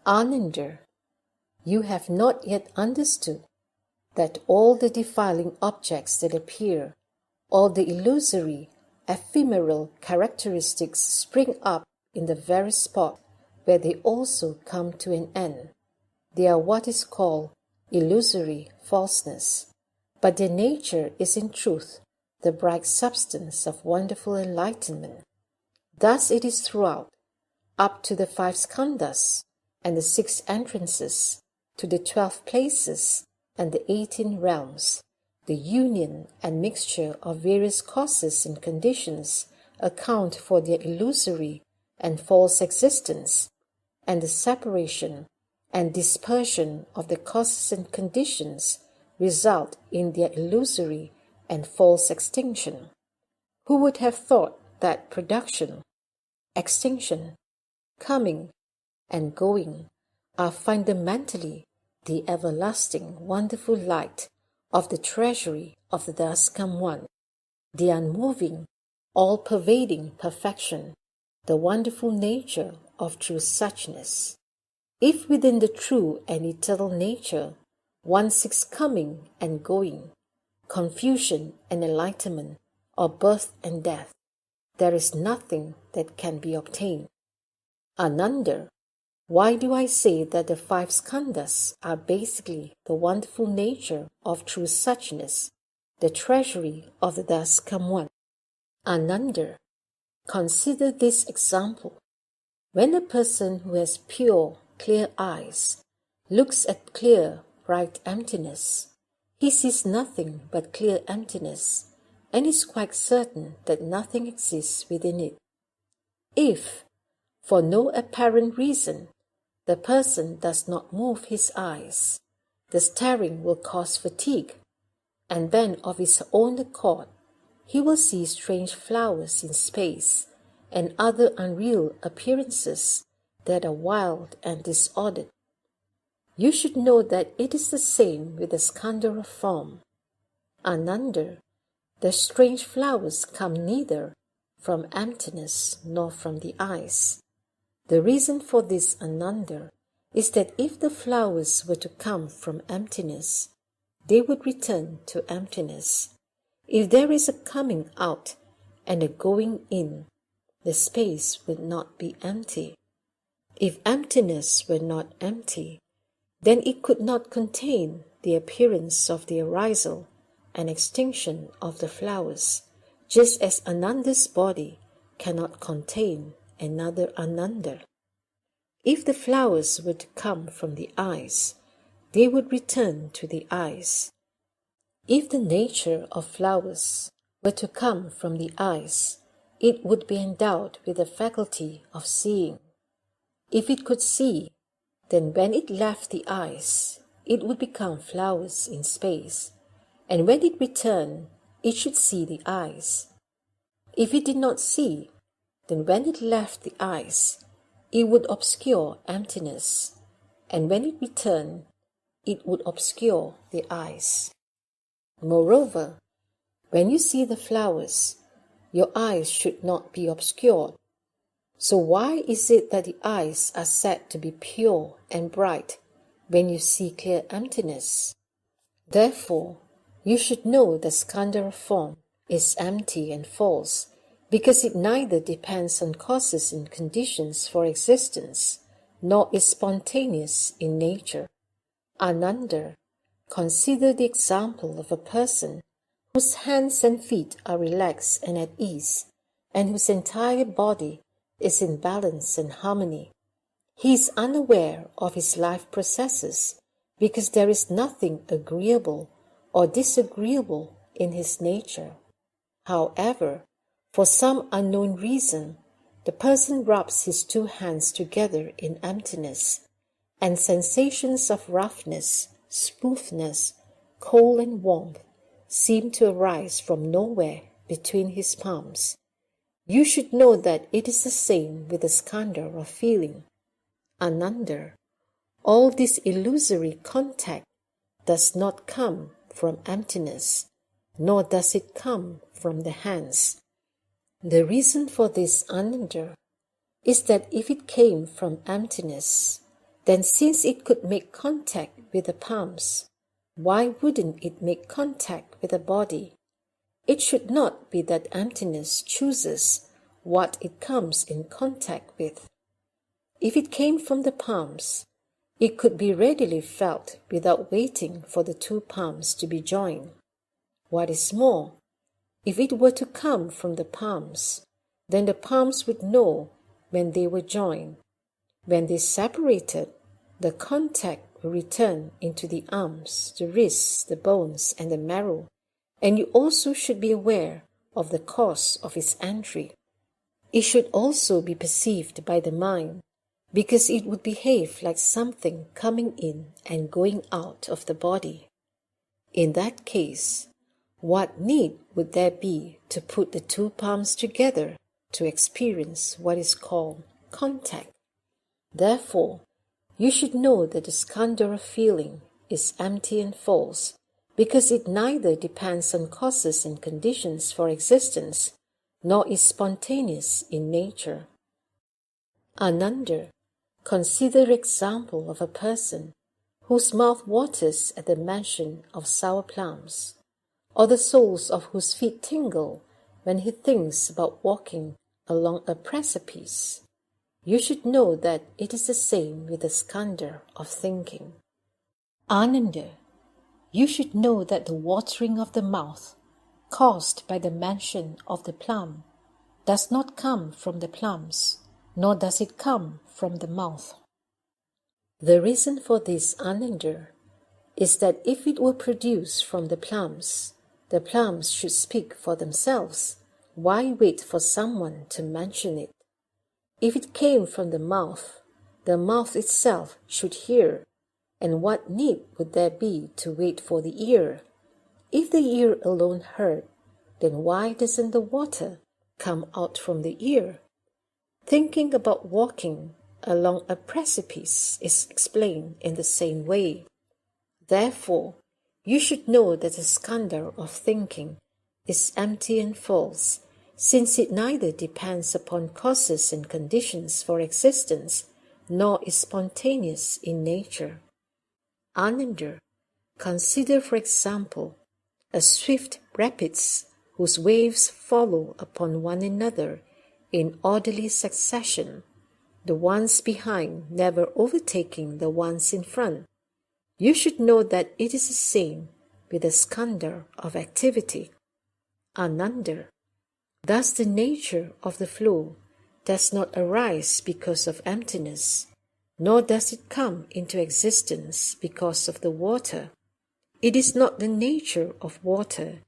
Ananda, you have not yet understood that all the defiling objects that appear, all the illusory, ephemeral characteristics spring up in the very spot where they also come to an end. They are what is called illusory falseness, but their nature is in truth the bright substance of wonderful enlightenment. Thus it is throughout, up to the 5 skandhas and the 6 entrances, to the 12 places and the 18 realms. The union and mixture of various causes and conditions account for their illusory and false existence, and the separation and dispersion of the causes and conditions result in their illusory and false extinction. Who would have thought that production, extinction, coming, and going are fundamentally the everlasting wonderful light of the treasury of the Thus Come One, the unmoving, all-pervading perfection, the wonderful nature of true suchness. If within the true and eternal nature one seeks coming and going, confusion and enlightenment, or birth and death, there is nothing that can be obtained. Ananda, why do I say that the 5 skandhas are basically the wonderful nature of true suchness, the treasury of the Thus Come One? Ananda, consider this example. When a person who has pure, clear eyes looks at clear, bright emptiness, he sees nothing but clear emptiness, and is quite certain that nothing exists within it. If, for no apparent reason, the person does not move his eyes, the staring will cause fatigue, and then of his own accord he will see strange flowers in space and other unreal appearances that are wild and disordered. You should know that it is the same with the skandha of form. Ananda, the strange flowers come neither from emptiness nor from the eyes. The reason for this, Ananda, is that if the flowers were to come from emptiness, they would return to emptiness. If there is a coming out and a going in, the space would not be empty. If emptiness were not empty, then it could not contain the appearance of the arisal and extinction of the flowers, just as Ananda's body cannot contain another Ananda. If the flowers were to come from the eyes, they would return to the eyes. If the nature of flowers were to come from the eyes, it would be endowed with the faculty of seeing. If it could see, then when it left the eyes, it would become flowers in space, and when it returned, it should see the eyes. If it did not see, then when it left the eyes, it would obscure emptiness, and when it returned, it would obscure the eyes. Moreover, when you see the flowers, your eyes should not be obscured. So why is it that the eyes are said to be pure and bright when you see clear emptiness? Therefore, you should know that skandha of form is empty and false, because it neither depends on causes and conditions for existence, nor is spontaneous in nature. Ananda, consider the example of a person whose hands and feet are relaxed and at ease, and whose entire body is in balance and harmony. He is unaware of his life processes because there is nothing agreeable or disagreeable in his nature. However, for some unknown reason, the person rubs his 2 hands together in emptiness, and sensations of roughness, smoothness, cold and warmth seem to arise from nowhere between his palms. You should know that it is the same with the skandha of feeling. Ananda, all this illusory contact does not come from emptiness, nor does it come from the hands. The reason for this, Ananda, is that if it came from emptiness, then since it could make contact with the palms, why wouldn't it make contact with the body? It should not be that emptiness chooses what it comes in contact with. If it came from the palms, it could be readily felt without waiting for the two palms to be joined. What is more, if it were to come from the palms, then the palms would know when they were joined. When they separated, the contact will return into the arms, the wrists, the bones, and the marrow, and you also should be aware of the cause of its entry. It should also be perceived by the mind, because it would behave like something coming in and going out of the body. In that case, what need would there be to put the two palms together to experience what is called contact? Therefore, you should know that the skandha of feeling is empty and false, because it neither depends on causes and conditions for existence, nor is spontaneous in nature. Ananda, consider the example of a person whose mouth waters at the mention of sour plums, or the soles of whose feet tingle when he thinks about walking along a precipice. You should know that it is the same with the skandha of thinking. Ananda, you should know that the watering of the mouth, caused by the mention of the plum, does not come from the plums, nor does it come from the mouth. The reason for this, Ananda, is that if it were produced from the plums should speak for themselves. Why wait for someone to mention it? If it came from the mouth itself should hear, and what need would there be to wait for the ear? If the ear alone heard, then why doesn't the water come out from the ear? Thinking about walking along a precipice is explained in the same way. Therefore, you should know that the skandha of thinking is empty and false, since it neither depends upon causes and conditions for existence, nor is spontaneous in nature. Ananda, consider, for example, a swift rapids whose waves follow upon one another in orderly succession, the ones behind never overtaking the ones in front. You should know that it is the same with the skandha of activity. Ananda, thus the nature of the flow does not arise because of emptiness, nor does it come into existence because of the water. It is not the nature of water,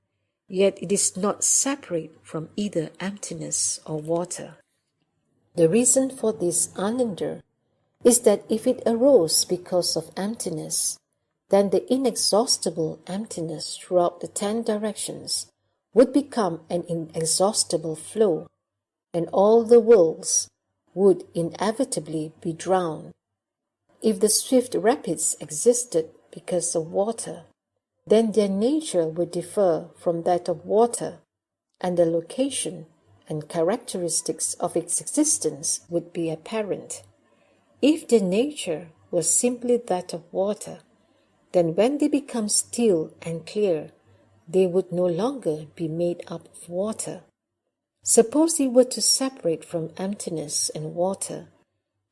yet it is not separate from either emptiness or water. The reason for this, Ananda, is that if it arose because of emptiness, then the inexhaustible emptiness throughout the 10 directions would become an inexhaustible flow, and all the worlds would inevitably be drowned. If the swift rapids existed because of water, then their nature would differ from that of water, and the location and characteristics of its existence would be apparent. If their nature was simply that of water, then when they become still and clear, they would no longer be made up of water. Suppose they were to separate from emptiness and water,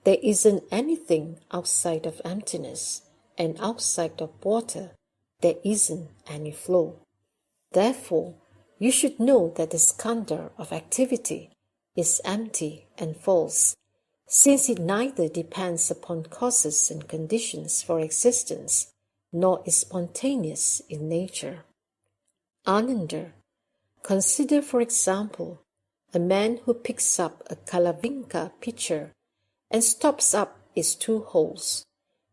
there isn't anything outside of emptiness, and outside of water, there isn't any flow. Therefore, you should know that the skandha of activity is empty and false, since it neither depends upon causes and conditions for existence, nor is spontaneous in nature. Ananda, consider, for example, a man who picks up a kalavinka pitcher and stops up its 2 holes.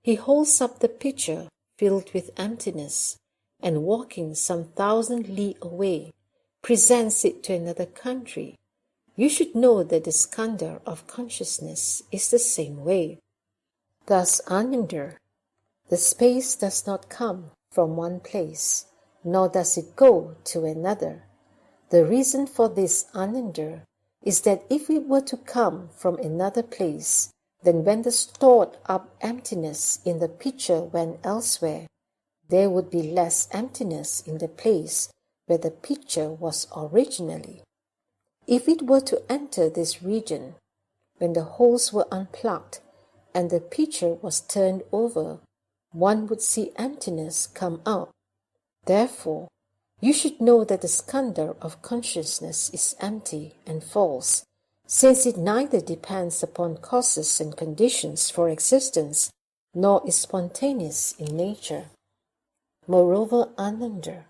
He holds up the pitcher filled with emptiness, and walking some 1,000 li away, presents it to another country. You should know that the skandha of consciousness is the same way. Thus, Ananda, the space does not come from one place, nor does it go to another. The reason for this, Ananda, is that if it were to come from another place, then when the stored up emptiness in the pitcher went elsewhere, there would be less emptiness in the place where the pitcher was originally. If it were to enter this region, when the holes were unplugged and the pitcher was turned over, one would see emptiness come out. Therefore, you should know that the skandha of consciousness is empty and false, since it neither depends upon causes and conditions for existence, nor is spontaneous in nature. Moreover, Ananda,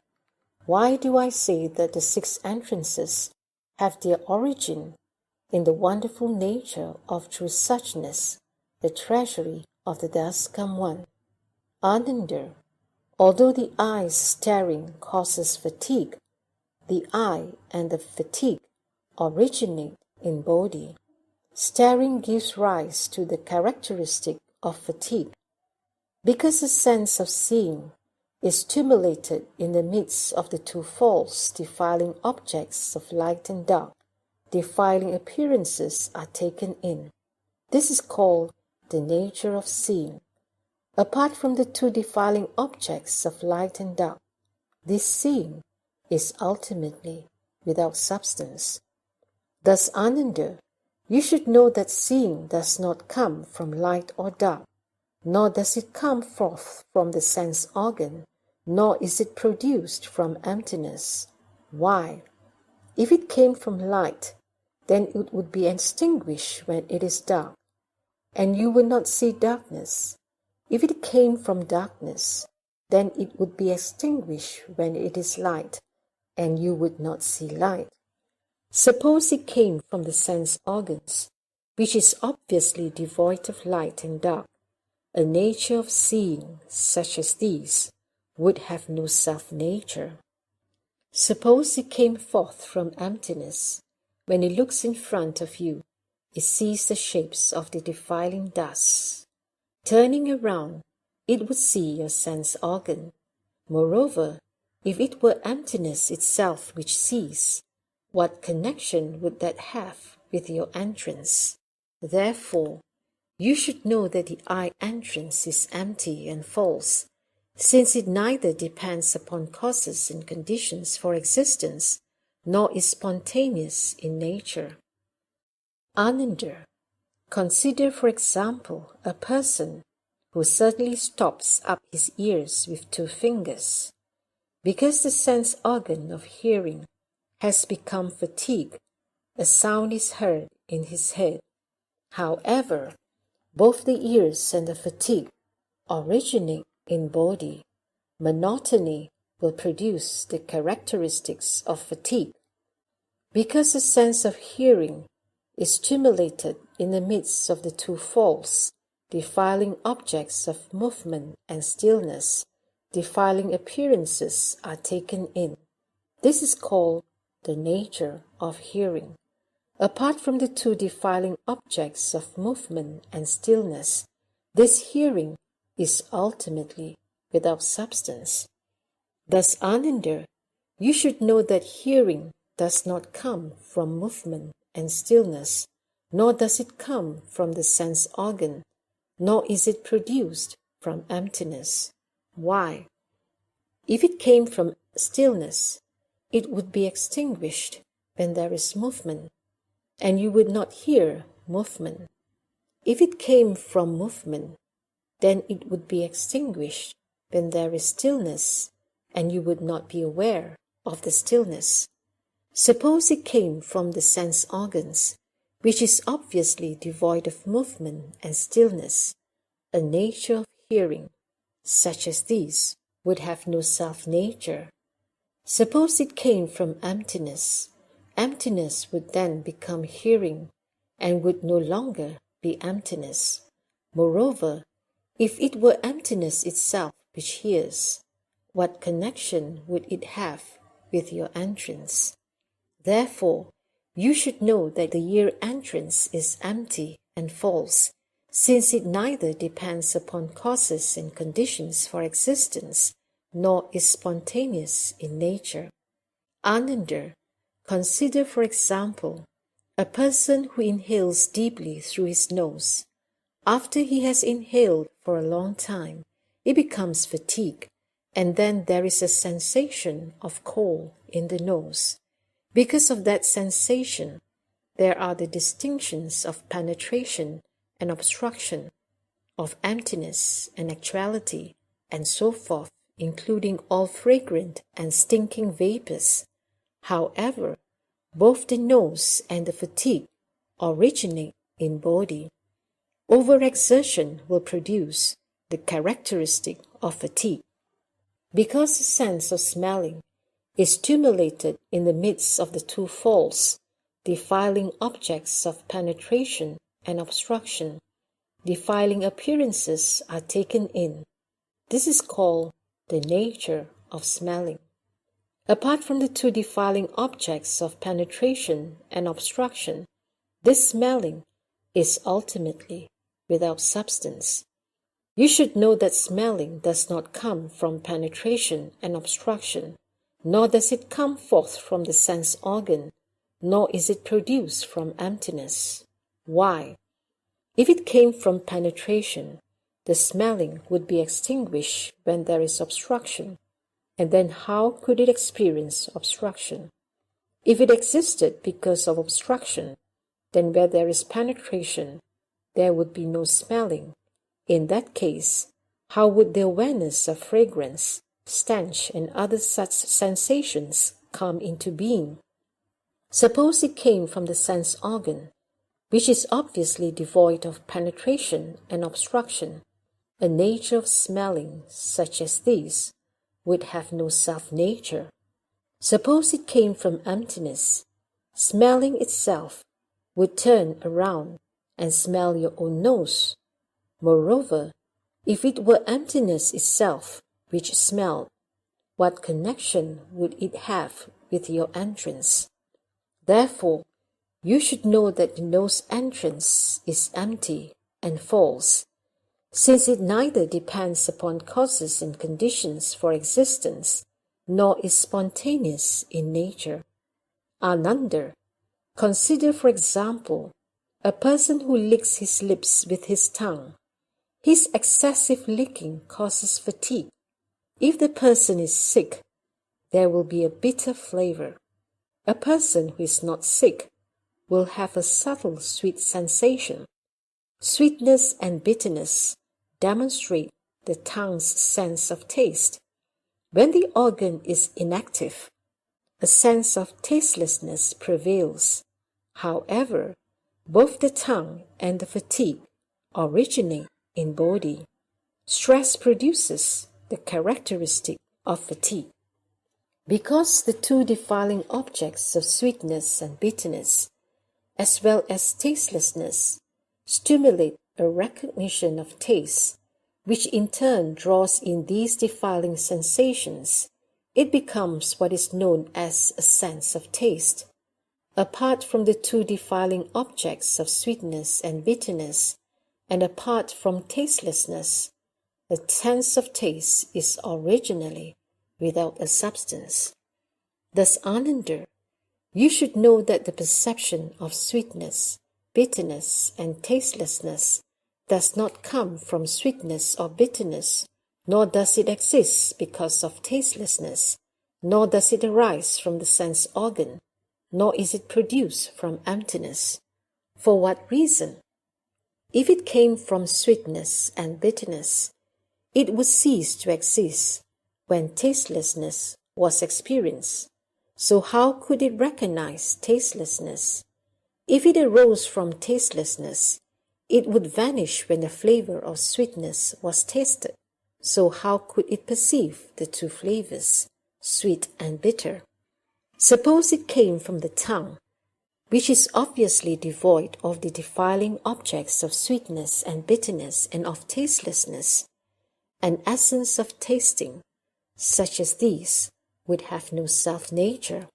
why do I say that the 6 entrances have their origin in the wonderful nature of true suchness, the treasury of the thus come one? Ananda, although the eye's staring causes fatigue, the eye and the fatigue originate in body. Staring gives rise to the characteristic of fatigue. Because the sense of seeing is stimulated in the midst of the 2 false, defiling objects of light and dark, defiling appearances are taken in. This is called the nature of seeing. Apart from the 2 defiling objects of light and dark, this seeing is ultimately without substance. Thus, Ananda, you should know that seeing does not come from light or dark, nor does it come forth from the sense organ, nor is it produced from emptiness. Why? If it came from light, then it would be extinguished when it is dark, and you would not see darkness. If it came from darkness, then it would be extinguished when it is light, and you would not see light. Suppose it came from the sense organs, which is obviously devoid of light and dark, a nature of seeing such as these would have no self-nature. Suppose it came forth from emptiness. When it looks in front of you, it sees the shapes of the defiling dust. Turning around, it would see your sense organ. Moreover, if it were emptiness itself which sees, what connection would that have with your entrance? Therefore, you should know that the eye entrance is empty and false, since it neither depends upon causes and conditions for existence, nor is spontaneous in nature. Ananda, consider, for example, a person who suddenly stops up his ears with 2 fingers. Because the sense organ of hearing has become fatigued, a sound is heard in his head. However, both the ears and the fatigue originate in body. Monotony will produce the characteristics of fatigue. Because the sense of hearing is stimulated in the midst of the 2 false, defiling objects of movement and stillness, defiling appearances are taken in. This is called the nature of hearing. Apart from the 2 defiling objects of movement and stillness, this hearing is ultimately without substance. Thus, Ananda, you should know that hearing does not come from movement and stillness, nor does it come from the sense organ, nor is it produced from emptiness. Why? If it came from stillness, it would be extinguished when there is movement, and you would not hear movement. If it came from movement, then it would be extinguished when there is stillness, and you would not be aware of the stillness. Suppose it came from the sense organs, which is obviously devoid of movement and stillness, a nature of hearing, such as these, would have no self-nature. Suppose it came from emptiness. Emptiness would then become hearing, and would no longer be emptiness. Moreover, if it were emptiness itself which hears, what connection would it have with your entrance? Therefore, you should know that the ear entrance is empty and false, since it neither depends upon causes and conditions for existence, nor is spontaneous in nature. Ananda, consider, for example, a person who inhales deeply through his nose. After he has inhaled for a long time, he becomes fatigued, and then there is a sensation of cold in the nose. Because of that sensation, there are the distinctions of penetration and obstruction, of emptiness and actuality, and so forth, including all fragrant and stinking vapors. However, both the nose and the fatigue originate in body. Overexertion will produce the characteristic of fatigue. Because the sense of smelling is stimulated in the midst of the two false, defiling objects of penetration and obstruction, defiling appearances are taken in. This is called the nature of smelling. Apart from the two defiling objects of penetration and obstruction, this smelling is ultimately without substance. You should know that smelling does not come from penetration and obstruction, nor does it come forth from the sense organ, nor is it produced from emptiness. Why? If it came from penetration, the smelling would be extinguished when there is obstruction, and then how could it experience obstruction? If it existed because of obstruction, then where there is penetration, there would be no smelling. In that case, how would the awareness of fragrance, stench, and other such sensations come into being? Suppose it came from the sense organ, which is obviously devoid of penetration and obstruction. A nature of smelling such as this would have no self-nature. Suppose it came from emptiness. Smelling itself would turn around and smell your own nose. Moreover, if it were emptiness itself which smelled, what connection would it have with your entrance? Therefore, you should know that the nose entrance is empty and false, since it neither depends upon causes and conditions for existence, nor is spontaneous in nature. Ananda, consider, for example, a person who licks his lips with his tongue. His excessive licking causes fatigue. If the person is sick, there will be a bitter flavor. A person who is not sick will have a subtle sweet sensation. Sweetness and bitterness demonstrate the tongue's sense of taste. When the organ is inactive, a sense of tastelessness prevails. However, both the tongue and the fatigue originate in body. Stress produces the characteristic of fatigue. Because the two defiling objects of sweetness and bitterness, as well as tastelessness, stimulate a recognition of taste, which in turn draws in these defiling sensations, it becomes what is known as a sense of taste. Apart from the two defiling objects of sweetness and bitterness, and apart from tastelessness, the sense of taste is originally without a substance. Thus, Ananda, you should know that the perception of sweetness, bitterness, and tastelessness does not come from sweetness or bitterness, nor does it exist because of tastelessness, nor does it arise from the sense organ, nor is it produced from emptiness. For what reason? If it came from sweetness and bitterness, it would cease to exist when tastelessness was experienced. So how could it recognize tastelessness? If it arose from tastelessness, it would vanish when the flavor of sweetness was tasted. So how could it perceive the two flavors, sweet and bitter? Suppose it came from the tongue, which is obviously devoid of the defiling objects of sweetness and bitterness and of tastelessness. An essence of tasting, such as these, would have no self-nature.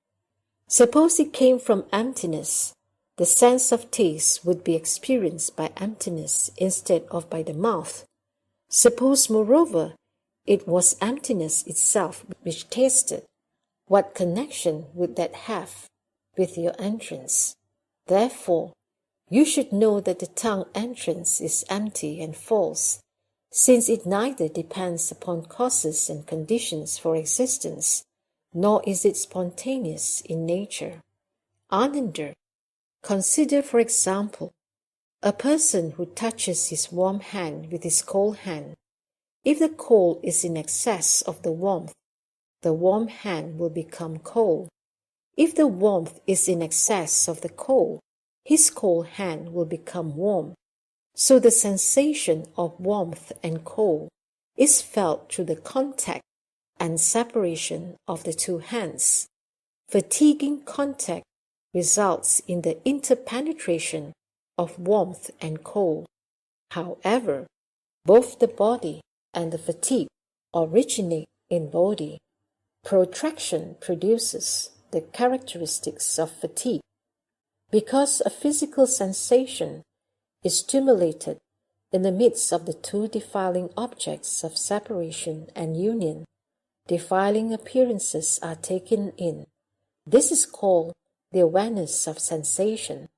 Suppose it came from emptiness, the sense of taste would be experienced by emptiness instead of by the mouth. Suppose, moreover, it was emptiness itself which tasted, what connection would that have with your entrance? Therefore, you should know that the tongue entrance is empty and false, since it neither depends upon causes and conditions for existence, nor is it spontaneous in nature. Ananda, consider, for example, a person who touches his warm hand with his cold hand. If the cold is in excess of the warm hand will become cold. If the warmth is in excess of the cold, his cold hand will become warm. So the sensation of warmth and cold is felt through the contact and separation of the two hands. Fatiguing contact results in the interpenetration of warmth and cold. However, both the body and the fatigue originate in body. Protraction produces the characteristics of fatigue. Because a physical sensation is stimulated in the midst of the two defiling objects of separation and union, defiling appearances are taken in. This is called the awareness of sensation.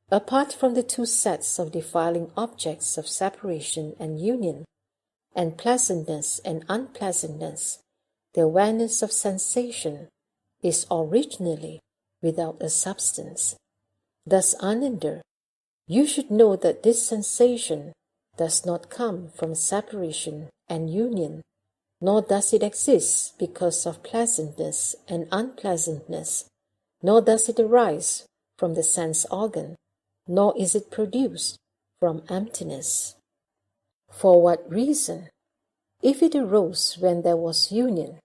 Apart from the two sets of defiling objects of separation and union, and pleasantness and unpleasantness, the awareness of sensation is originally without a substance. Thus, Ananda, you should know that this sensation does not come from separation and union, nor does it exist because of pleasantness and unpleasantness, nor does it arise from the sense organ, nor is it produced from emptiness. For what reason? If it arose when there was union,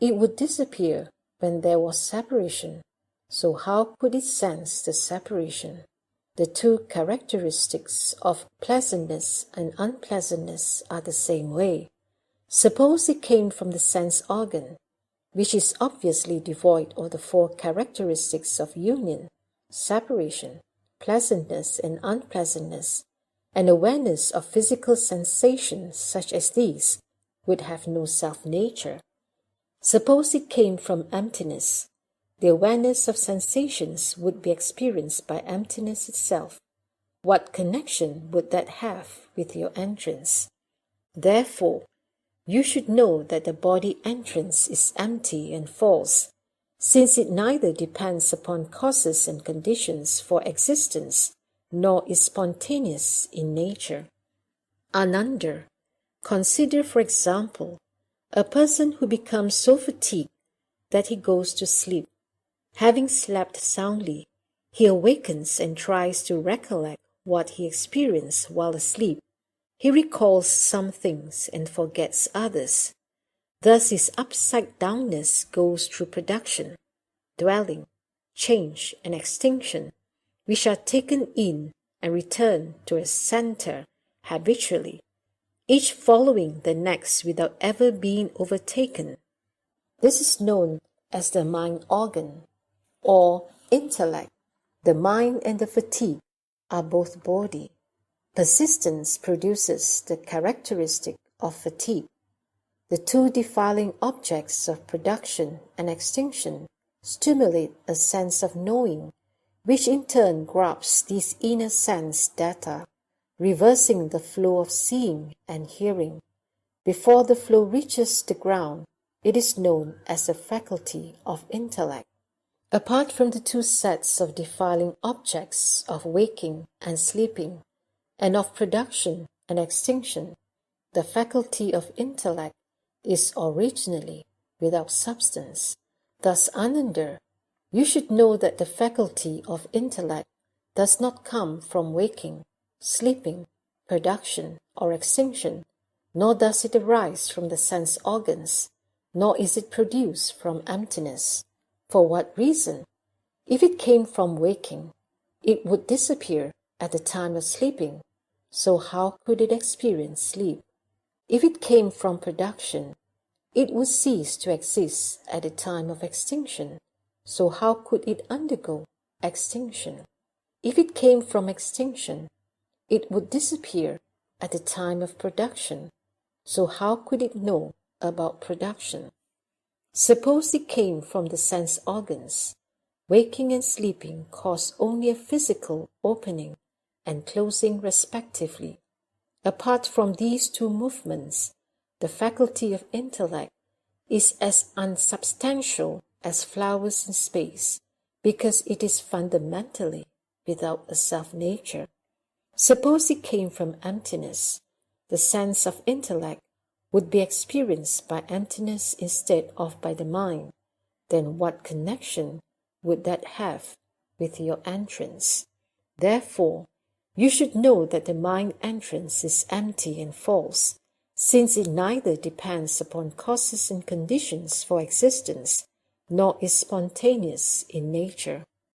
it would disappear when there was separation. So how could it sense the separation? The two characteristics of pleasantness and unpleasantness are the same way. Suppose it came from the sense organ, which is obviously devoid of the four characteristics of union, separation, pleasantness and unpleasantness, and awareness of physical sensations such as these would have no self-nature. Suppose it came from emptiness, the awareness of sensations would be experienced by emptiness itself. What connection would that have with your entrance? Therefore, you should know that the body entrance is empty and false, since it neither depends upon causes and conditions for existence, nor is spontaneous in nature. Ananda, consider, for example, a person who becomes so fatigued that he goes to sleep. Having slept soundly, he awakens and tries to recollect what he experienced while asleep. He recalls some things and forgets others. Thus his upside-downness goes through production, dwelling, change, and extinction, which are taken in and return to a center habitually, each following the next without ever being overtaken. This is known as the mind organ, or intellect. The mind and the fatigue are both body. Persistence produces the characteristic of fatigue. The two defiling objects of production and extinction stimulate a sense of knowing, which in turn grabs these inner sense data, reversing the flow of seeing and hearing. Before the flow reaches the ground, it is known as the faculty of intellect. Apart from the two sets of defiling objects of waking and sleeping, and of production and extinction, the faculty of intellect is originally without substance. Thus, Ananda, you should know that the faculty of intellect does not come from waking, sleeping, production, or extinction, nor does it arise from the sense organs, nor is it produced from emptiness. For what reason? If it came from waking, it would disappear at the time of sleeping. So how could it experience sleep? If it came from production, it would cease to exist at the time of extinction. So how could it undergo extinction? If it came from extinction, it would disappear at the time of production. So how could it know about production? Suppose it came from the sense organs. Waking and sleeping cause only a physical opening, and closing respectively. Apart from these two movements, the faculty of intellect is as unsubstantial as flowers in space, because it is fundamentally without a self-nature. Suppose it came from emptiness, the sense of intellect would be experienced by emptiness instead of by the mind. Then what connection would that have with your entrance? Therefore, you should know that the mind entrance is empty and false, since it neither depends upon causes and conditions for existence, nor is spontaneous in nature.